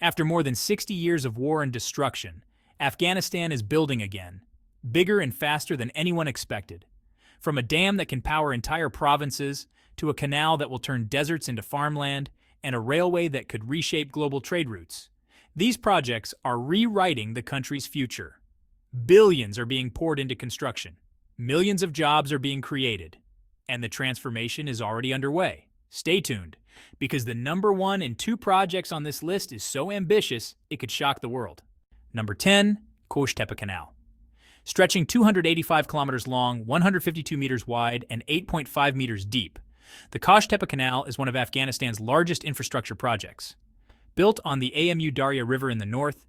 After more than 60 years of war and destruction, Afghanistan is building again, bigger and faster than anyone expected. From a dam that can power entire provinces, to a canal that will turn deserts into farmland, and a railway that could reshape global trade routes. These projects are rewriting the country's future. Billions are being poured into construction. Millions of jobs are being created. And the transformation is already underway. Stay tuned, because the number 1 and 2 projects on this list is so ambitious, it could shock the world. Number 10, Qosh Tepa Canal. Stretching 285 kilometers long, 152 meters wide, and 8.5 meters deep, the Qosh Tepa Canal is one of Afghanistan's largest infrastructure projects. Built on the Amu Darya River in the north,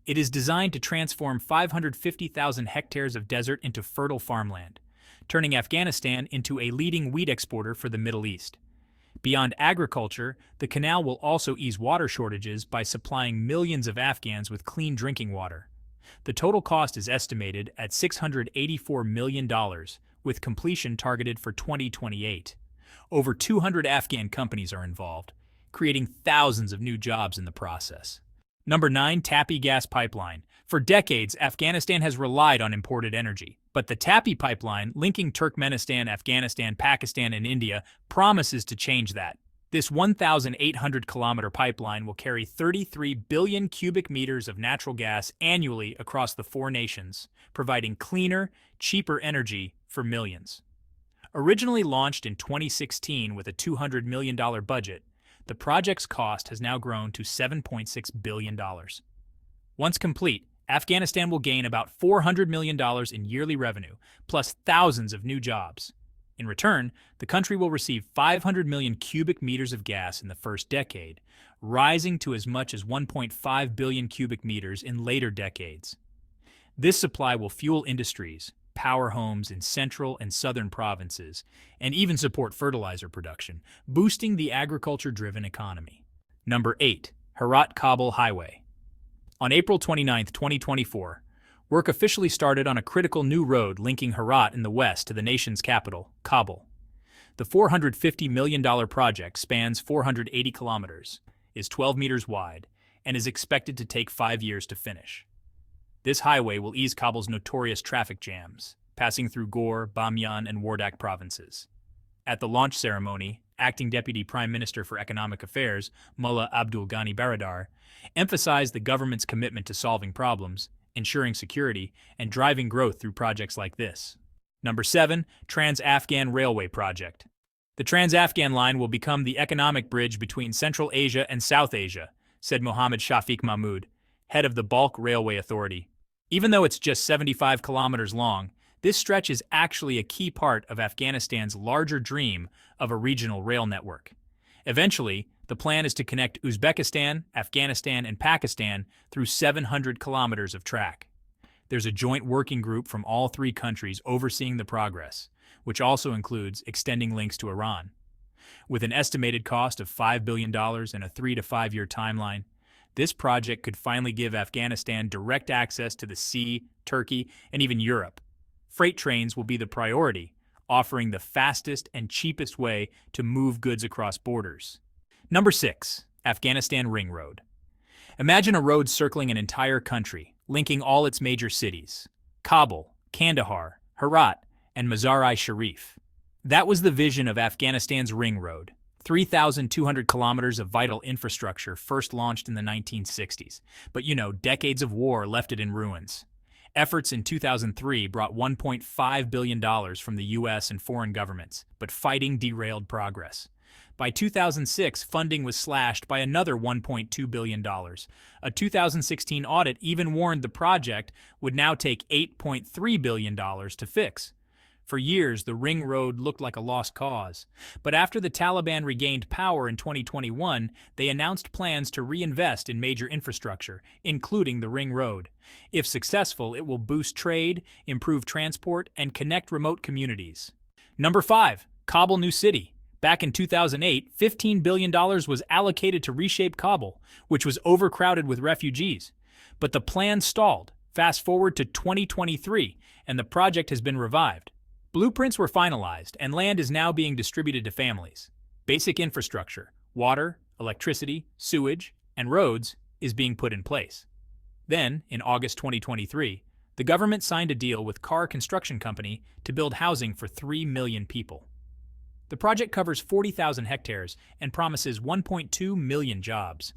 it is designed to transform 550,000 hectares of desert into fertile farmland, turning Afghanistan into a leading wheat exporter for the Middle East. Beyond agriculture, the canal will also ease water shortages by supplying millions of Afghans with clean drinking water. The total cost is estimated at $684 million, with completion targeted for 2028. Over 200 Afghan companies are involved, creating thousands of new jobs in the process. Number 9, Tapi Gas Pipeline. For decades, Afghanistan has relied on imported energy, but the Tapi pipeline, linking Turkmenistan, Afghanistan, Pakistan, and India, promises to change that. This 1,800-kilometer pipeline will carry 33 billion cubic meters of natural gas annually across the 4 nations, providing cleaner, cheaper energy for millions. Originally launched in 2016 with a $200 million budget, the project's cost has now grown to $7.6 billion. Once complete, Afghanistan will gain about $400 million in yearly revenue, plus thousands of new jobs. In return, the country will receive 500 million cubic meters of gas in the first decade, rising to as much as 1.5 billion cubic meters in later decades. This supply will fuel industries, power homes in central and southern provinces, and even support fertilizer production, boosting the agriculture-driven economy. Number 8, Herat-Kabul Highway. On April 29, 2024, work officially started on a critical new road linking Herat in the west to the nation's capital, Kabul. The $450 million project spans 480 kilometers, is 12 meters wide, and is expected to take 5 years to finish. This highway will ease Kabul's notorious traffic jams, passing through Ghor, Bamyan, and Wardak provinces. At the launch ceremony, Acting Deputy Prime Minister for Economic Affairs, Mullah Abdul Ghani Baradar, emphasized the government's commitment to solving problems, ensuring security, and driving growth through projects like this. Number 7, Trans-Afghan Railway Project. The Trans-Afghan line will become the economic bridge between Central Asia and South Asia, said Mohammad Shafiq Mahmood, head of the Balk Railway Authority. Even though it's just 75 kilometers long, this stretch is actually a key part of Afghanistan's larger dream of a regional rail network. Eventually, the plan is to connect Uzbekistan, Afghanistan, and Pakistan through 700 kilometers of track. There's a joint working group from all 3 countries overseeing the progress, which also includes extending links to Iran. With an estimated cost of $5 billion and a 3 to 5 year timeline, this project could finally give Afghanistan direct access to the sea, Turkey, and even Europe. Freight trains will be the priority, offering the fastest and cheapest way to move goods across borders. Number 6, Afghanistan Ring Road. Imagine a road circling an entire country, linking all its major cities: Kabul, Kandahar, Herat, and Mazar-i-Sharif. That was the vision of Afghanistan's Ring Road. 3,200 kilometers of vital infrastructure first launched in the 1960s, but decades of war left it in ruins. Efforts in 2003 brought $1.5 billion from the U.S. and foreign governments, but fighting derailed progress. By 2006, funding was slashed by another $1.2 billion. A 2016 audit even warned the project would now take $8.3 billion to fix. For years, the Ring Road looked like a lost cause. But after the Taliban regained power in 2021, they announced plans to reinvest in major infrastructure, including the Ring Road. If successful, it will boost trade, improve transport, and connect remote communities. Number 5, Kabul New City. Back in 2008, $15 billion was allocated to reshape Kabul, which was overcrowded with refugees. But the plan stalled. Fast forward to 2023, and the project has been revived. Blueprints were finalized, and land is now being distributed to families. Basic infrastructure, water, electricity, sewage, and roads, is being put in place. Then, in August 2023, the government signed a deal with Car Construction Company to build housing for 3 million people. The project covers 40,000 hectares and promises 1.2 million jobs.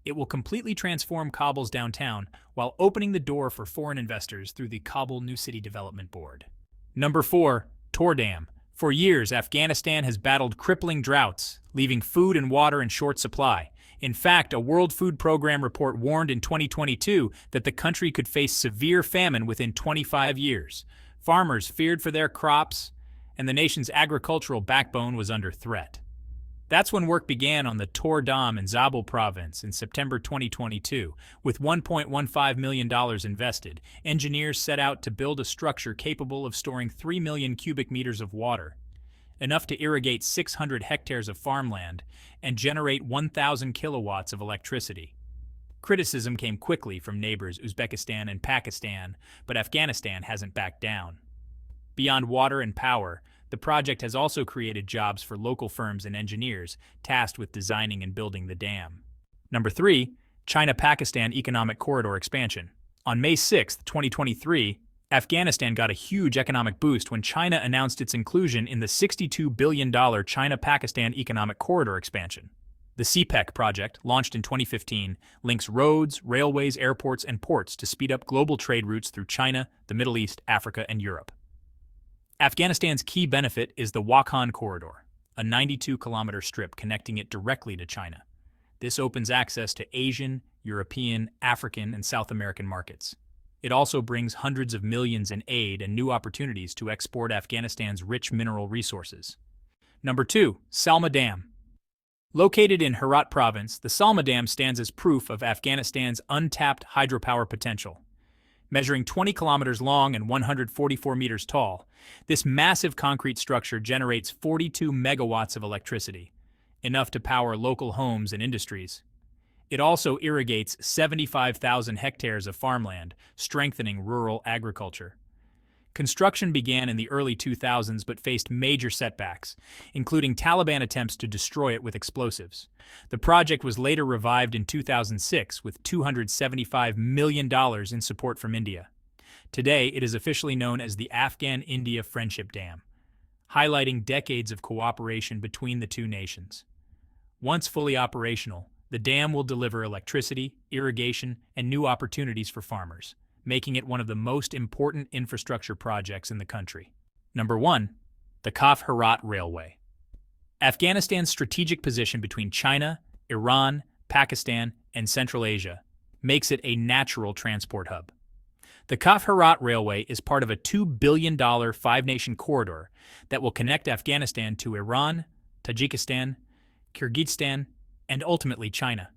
It will completely transform Kabul's downtown while opening the door for foreign investors through the Kabul New City Development Board. Number 4. Tor Dam. For years, Afghanistan has battled crippling droughts, leaving food and water in short supply. In fact, a World Food Program report warned in 2022 that the country could face severe famine within 25 years. Farmers feared for their crops, and the nation's agricultural backbone was under threat. That's when work began on the Tor Dam in Kabul province in September 2022. With $1.15 million invested, engineers set out to build a structure capable of storing 3 million cubic meters of water, enough to irrigate 600 hectares of farmland and generate 1,000 kilowatts of electricity. Criticism came quickly from neighbors Uzbekistan and Pakistan, but Afghanistan hasn't backed down. Beyond water and power, the project has also created jobs for local firms and engineers tasked with designing and building the dam. Number 3. China-Pakistan Economic Corridor Expansion. On May 6, 2023, Afghanistan got a huge economic boost when China announced its inclusion in the $62 billion China-Pakistan Economic Corridor Expansion. The CPEC project, launched in 2015, links roads, railways, airports, and ports to speed up global trade routes through China, the Middle East, Africa, and Europe. Afghanistan's key benefit is the Wakhan Corridor, a 92-kilometer strip connecting it directly to China. This opens access to Asian, European, African, and South American markets. It also brings hundreds of millions in aid and new opportunities to export Afghanistan's rich mineral resources. Number 2. Salma Dam. Located in Herat province, the Salma Dam stands as proof of Afghanistan's untapped hydropower potential. Measuring 20 kilometers long and 144 meters tall, this massive concrete structure generates 42 megawatts of electricity, enough to power local homes and industries. It also irrigates 75,000 hectares of farmland, strengthening rural agriculture. Construction began in the early 2000s but faced major setbacks, including Taliban attempts to destroy it with explosives. The project was later revived in 2006 with $275 million in support from India. Today, it is officially known as the Afghan-India Friendship Dam, highlighting decades of cooperation between the two nations. Once fully operational, the dam will deliver electricity, irrigation, and new opportunities for farmers, making it one of the most important infrastructure projects in the country. Number 1. The Khaf-Herat Railway. Afghanistan's strategic position between China, Iran, Pakistan, and Central Asia makes it a natural transport hub. The Khaf-Herat Railway is part of a $2 billion five-nation corridor that will connect Afghanistan to Iran, Tajikistan, Kyrgyzstan, and ultimately China.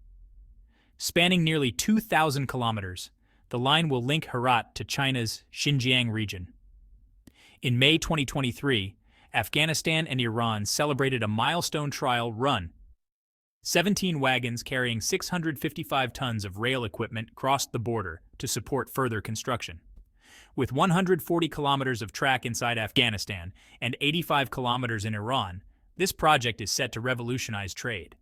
Spanning nearly 2,000 kilometers, the line will link Herat to China's Xinjiang region. In May 2023, Afghanistan and Iran celebrated a milestone trial run. 17 wagons carrying 655 tons of rail equipment crossed the border to support further construction. With 140 kilometers of track inside Afghanistan and 85 kilometers in Iran, this project is set to revolutionize trade.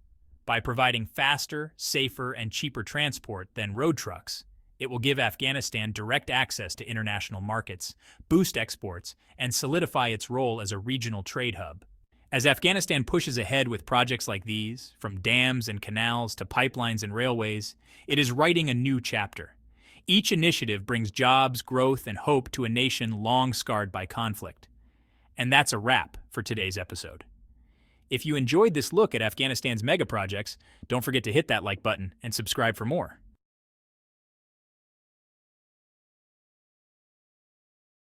By providing faster, safer, and cheaper transport than road trucks, it will give Afghanistan direct access to international markets, boost exports, and solidify its role as a regional trade hub. As Afghanistan pushes ahead with projects like these, from dams and canals to pipelines and railways, it is writing a new chapter. Each initiative brings jobs, growth, and hope to a nation long scarred by conflict. And that's a wrap for today's episode. If you enjoyed this look at Afghanistan's mega projects, don't forget to hit that like button and subscribe for more.